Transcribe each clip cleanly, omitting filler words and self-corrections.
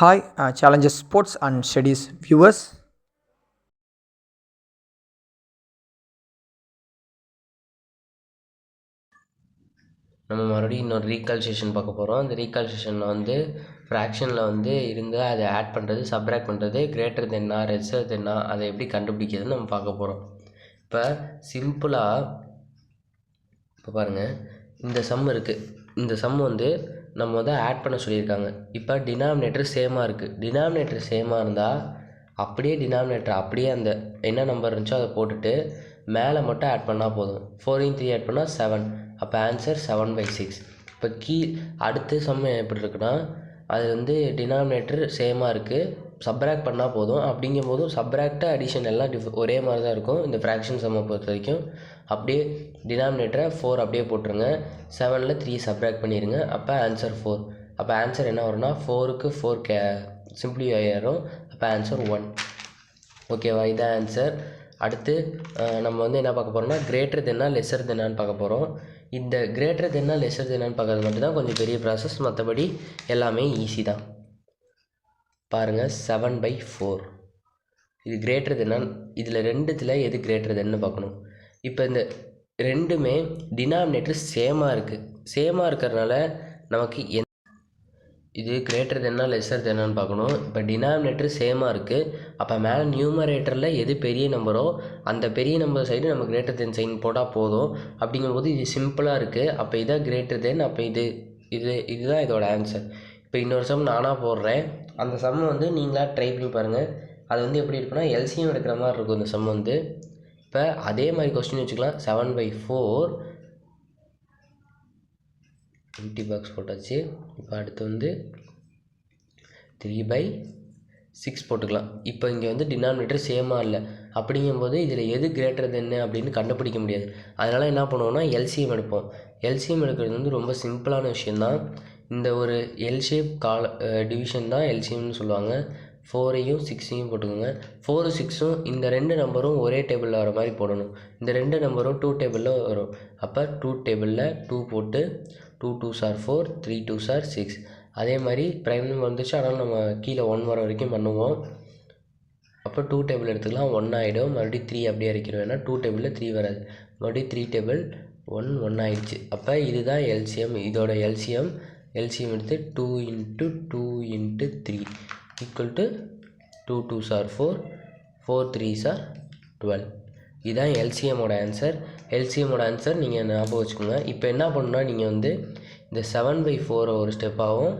Hi, Challenges Sports and Studies viewers. நம்ம மறுபடியும் இன்னொரு ரீகால்குலேஷன் பார்க்க போகிறோம். அந்த ரீகால்குலேஷனில் வந்து ஃப்ராக்ஷனில் வந்து இருந்து அதை ஆட் பண்ணுறது, சப்ராக்ட் பண்ணுறது, கிரேட்டர் தென்னா, லெஸ்ஸர் தென்னா, அதை எப்படி கண்டுபிடிக்கிறதுன்னு நம்ம பார்க்க போகிறோம். இப்போ சிம்பிளாக இப்போ பாருங்கள், இந்த சம் இருக்குது. இந்த சம் வந்து நம்ம வந்து ஆட் பண்ண சொல்லியிருக்காங்க. இப்போ டினாமினேட்டர் சேமாக இருக்குது. டினாமினேட்டர் சேமாக இருந்தால் அப்படியே டினாமினேட்டர் அப்படியே அந்த என்ன நம்பர் இருந்துச்சோ அதை போட்டுட்டு மேலே மட்டும் ஆட் பண்ணால் போதும். 4 3 ஆட் பண்ணால் 7. அப்போ ஆன்சர் 7/6. இப்போ அடுத்த சம் எப்படி இருக்குன்னா, அது வந்து டினாமினேட்டர் சேமாக இருக்குது, சப்ராக்ட் பண்ணால் போதும். அப்படிங்கும்போது சப்ராக்ட் அடிஷன் எல்லாம் ஒரே மாதிரி தான் இருக்கும் இந்த ஃப்ராக்ஷன் சம்மை பொறுத்த வரைக்கும். அப்படியே டினாமினேட்டரை 4 அப்படியே போட்டுருங்க, 7ல் 3 சப்ராக்ட் பண்ணிடுங்க. அப்போ ஆன்சர் 4. அப்போ ஆன்சர் என்ன வரும்னா 4க்கு 4 சிம்பிளிஃபை ஆயிரும். அப்போ ஆன்சர் 1. ஓகேவா? இதான் ஆன்சர். அடுத்து நம்ம வந்து என்ன பார்க்க போகிறோம்னா, கிரேட்டர் தென்னா லெஸ்ஸர் தென்னான்னு பார்க்க போகிறோம். இந்த கிரேட்டர் தென்னா லெஸ்ஸர் தென்னான்னு பார்க்கறது மட்டும்தான் கொஞ்சம் பெரிய ப்ராசஸ். மற்றபடி எல்லாமே ஈஸி தான். பாருங்கள், 7/4 இது கிரேட்டர் தென்னா. இதில் ரெண்டுத்தில் எது கிரேட்டர் தென்னு பார்க்கணும். இப்போ இந்த ரெண்டுமே டினாமினேட்டர் சேமாக இருக்குது. சேமாக இருக்கிறதுனால நமக்கு இது கிரேட்டர் தென்னா லெஸ்ஸர் தென்னான்னு பார்க்கணும். இப்போ டினாமினேட்டர் சேமாக இருக்குது. அப்போ மேலே நியூமரேட்டரில் எது பெரிய நம்பரோ அந்த பெரிய நம்பர் சைடு நம்ம கிரேட்டர் தென் சைன் போட்டால் போதும். அப்படிங்கும்போது இது சிம்பிளாக இருக்குது. அப்போ இதான் கிரேட்டர் தென். அப்போ இதுதான் இதோட ஆன்சர். இப்போ இன்னொரு சம் நானாக போடுறேன். அந்த சம் வந்து நீங்களாக ட்ரை பண்ணி பாருங்கள். அது வந்து எப்படி இருக்குன்னா, எல்சிஎம் எடுக்கிற மாதிரி இருக்கும் இந்த சம் வந்து. இப்போ அதே மாதிரி கொஸ்டின் வச்சுக்கலாம். 7/4 எம்டி பாக்ஸ் போட்டாச்சு. இப்போ அடுத்து வந்து 3/6 போட்டுக்கலாம். இப்போ இங்கே வந்து டினாமினேட்டர் சேமாக இல்லை. அப்படிங்கும்போது இதில் எது கிரேட்டர் தென்னு அப்படின்னு கண்டுபிடிக்க முடியாது. அதனால் என்ன பண்ணுவோம்னா, எல்சிஎம் எடுப்போம். எல்சிஎம் எடுக்கிறது வந்து ரொம்ப சிம்பிளான விஷயந்தான். இந்த ஒரு எல் ஷேப் டிவிஷன் தான் எல்சிஎம்னு சொல்லுவாங்க. 4ஐயும் 6ஐயும் போட்டுக்கோங்க. 4 6ம் இந்த ரெண்டு நம்பரும் ஒரே டேபிளில் வர மாதிரி போடணும். இந்த ரெண்டு நம்பரும் 2 டேபிளில் வரும். அப்போ 2 டேபிளில் 2 போட்டு 2 2s are 4, 3 2s are 6. அதே மாதிரி ப்ரைம் நம்பர் வந்துச்சு, அதனால் நம்ம கீழே 1 வர வரைக்கும் பண்ணுவோம். அப்போ 2 டேபிள் எடுத்துக்கலாம், 1 ஆகிடும். மறுபடியும் 3 அப்படியே அரைக்கணும். ஏன்னா 2 டேபிளில் 3 வராது. மறுபடியும் 3 டேபிள் 1 ஆகிடுச்சு. அப்போ இதுதான் எல்சிஎம். இதோட எல்சிஎம் எடுத்து 2 × 2 × 3 equal to 2 2s are 4, 4 3s are 12. இதுதான் எல்சிஎம்மோட ஆன்சர். எல்சிஎம்மோட ஆன்சர் நீங்கள் ஞாபகம் வச்சுக்கோங்க. இப்போ என்ன பண்ணணும்னா, நீங்கள் வந்து இந்த 7/4 ஒரு ஸ்டெப்பாகவும்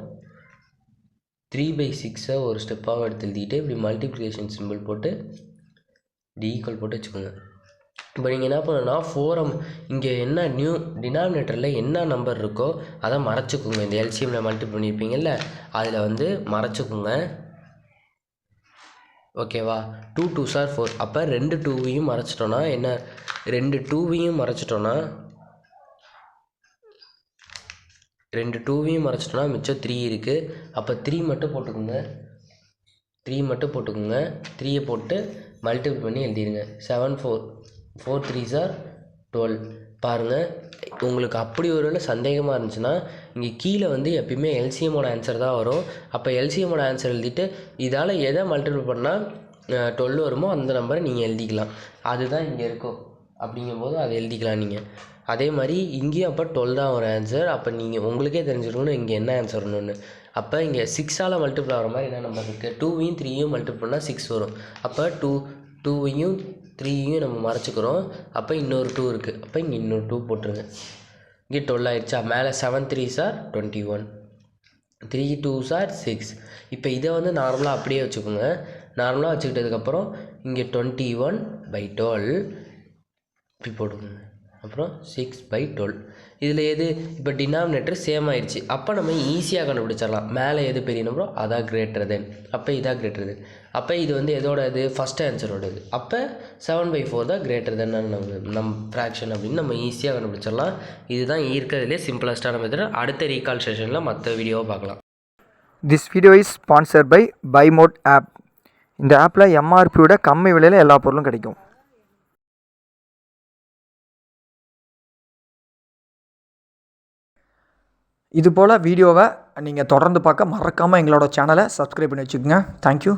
3/6 ஒரு ஸ்டெப்பாகவும் எடுத்து எழுதிட்டு இப்படி மல்டிப்ளிகேஷன் சிம்பிள் போட்டு ஈக்குவல் போட்டு வச்சுக்கோங்க. இப்போ நீங்கள் என்ன பண்ணணும்னா, 4 இங்கே என்ன நியூ டினாமினேட்டரில் என்ன நம்பர் இருக்கோ அதை மறைச்சிக்கோங்க. இந்த எல்சிஎம்மில் மல்டிப்ளை பண்ணியிருப்பீங்கள்ல, அதில் வந்து மறைச்சிக்கோங்க. ஓகேவா? 2 2s are 4. அப்போ 2 2வையும் மறைச்சிட்டோன்னா என்ன, 2 2வையும் மறைச்சிட்டோன்னா மிச்சம் 3 இருக்குது. அப்போ 3 மட்டும் போட்டுக்கோங்க. 3யை போட்டு மல்டிபிள் பண்ணி எழுதிடுங்க. 7 4 3s are 12. பாருங்கள், உங்களுக்கு அப்படி ஒரு வேளை சந்தேகமாக இருந்துச்சுன்னா, இங்கே கீழே வந்து எப்பயுமே எல்சிஎம்மோட ஆன்சர் தான் வரும். அப்போ எல்சிஎம்மோட ஆன்சர் எழுதிட்டு இதால் எதை மல்டிபிள் பண்ணால் 12 வருமோ அந்த நம்பரை நீங்கள் எழுதிக்கலாம். அதுதான் இங்கே இருக்கும். அப்படிங்கும்போது அதை எழுதிக்கலாம் நீங்கள். அதே மாதிரி இங்கேயும் அப்போ 12 தான் ஒரு ஆன்சர். அப்போ நீங்கள் உங்களுக்கே தெரிஞ்சிருக்கணும் இங்கே என்ன ஆன்சர் வரணும்னு. அப்போ இங்கே 6ஆல் மல்டிபிள் ஆகிற மாதிரி என்ன நம்பர் இருக்குது, 2வையும் 3யும் மல்டிபிள் பண்ணால் 6 வரும். அப்போ 2வையும் 3யும் நம்ம மறைச்சிக்கிறோம். அப்போ இன்னொரு 2 இருக்குது. அப்போ இங்கே இன்னொரு 2 போட்டுருங்க. இங்கே 12 ஆயிடுச்சா? மேலே 7 3s are 21, 3 2s are 6. இப்போ இதை வந்து நார்மலாக அப்படியே வச்சுக்கோங்க. நார்மலாக வச்சுக்கிட்டதுக்கப்புறம் இங்கே 21/12 இப்படி போட்டுக்கோங்க. அப்புறம் 6/12. இதில் எது இப்போ டினாமினேட்டர் சேம் ஆயிடுச்சு. அப்போ நம்ம ஈஸியாக கண்டுபிடிச்சிடலாம். மேலே எது பெரிய நம்பரோ அதான் கிரேட்டர் தென். அப்போ இதான் கிரேட்டர் தென். அப்போ இது வந்து எதோட இது ஃபஸ்ட் ஆன்சரோடது. அப்போ 7/4 தான் கிரேட்டர் தென் நம்ம ஃப்ராக்ஷன் அப்படின்னு நம்ம ஈஸியாக கண்டுபிடிச்சிடலாம். இதுதான் இருக்கிறதுலே சிம்பிளஸ்டான மெத்தட். அடுத்த ரீகால் செஷனில் மற்ற வீடியோவை பார்க்கலாம். This video is sponsored by BuyMode app. இந்த ஆப்பில் எம்ஆர்பியோட கம்மி விலையில் எல்லா பொருளும் கிடைக்கும். இது போல் வீடியோவை நீங்கள் தொடர்ந்து பார்க்க மறக்காமல் எங்களோட சேனலை சப்ஸ்கிரைப் பண்ணி வச்சுக்கோங்க. தேங்க்யூ.